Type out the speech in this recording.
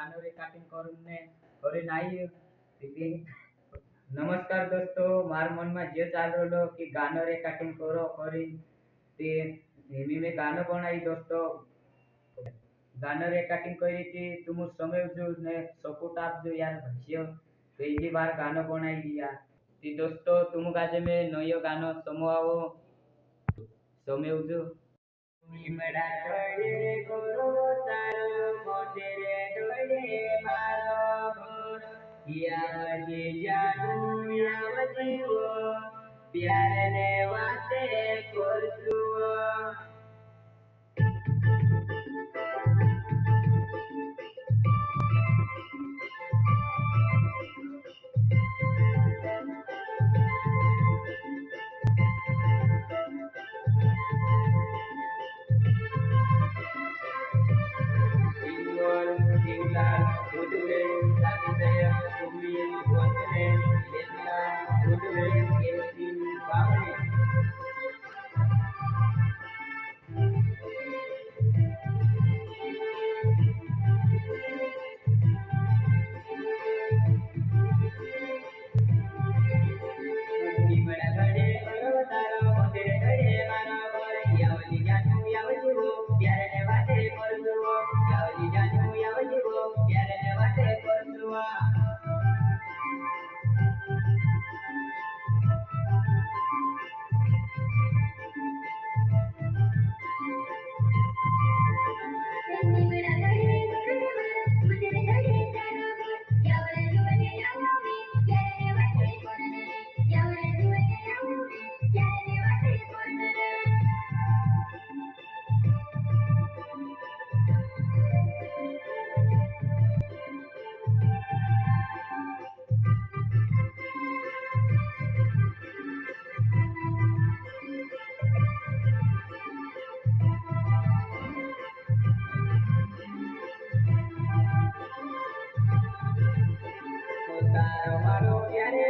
गानो रेकॉर्डिंग करून ने करे नाही ते नमस्कार दोस्तो मार मन में जे चाल रहो कि गानो रेकॉर्डिंग करो करी ते मी में गानो बनाई दोस्तो गानो रेकॉर्डिंग करी थी तुम समय जो ने सपोर्ट आप जो यार भजियो पहली बार गानो बनाई दिया ती दोस्तो तुम गाजे में नयो गानो समो आओ समय जो लीमड़ा तळे कोरो तारो मोटेरे डोळे मारो घोर यावजी जानू यावजी वो प्यार ने वाते करसुओ Simbol tinggal kudure tapi saya sumil wajne letla kudure kesin pamne लीमड़ा घड़े करो तारो मोटेरे घड़े मारो घर यावजी जानू यावजी वो प्यार ने वाते करसुओ यावजी जानू यावजी वो प्यार ने वाते करसुओ लीमड़ा घड़े करो मोटेरे घड़े तारो घर यावजी वने यावजी प्यार ने वाते करने यावजी वने यावजी प्यार ने वाते करने તારો મારો પ્યારે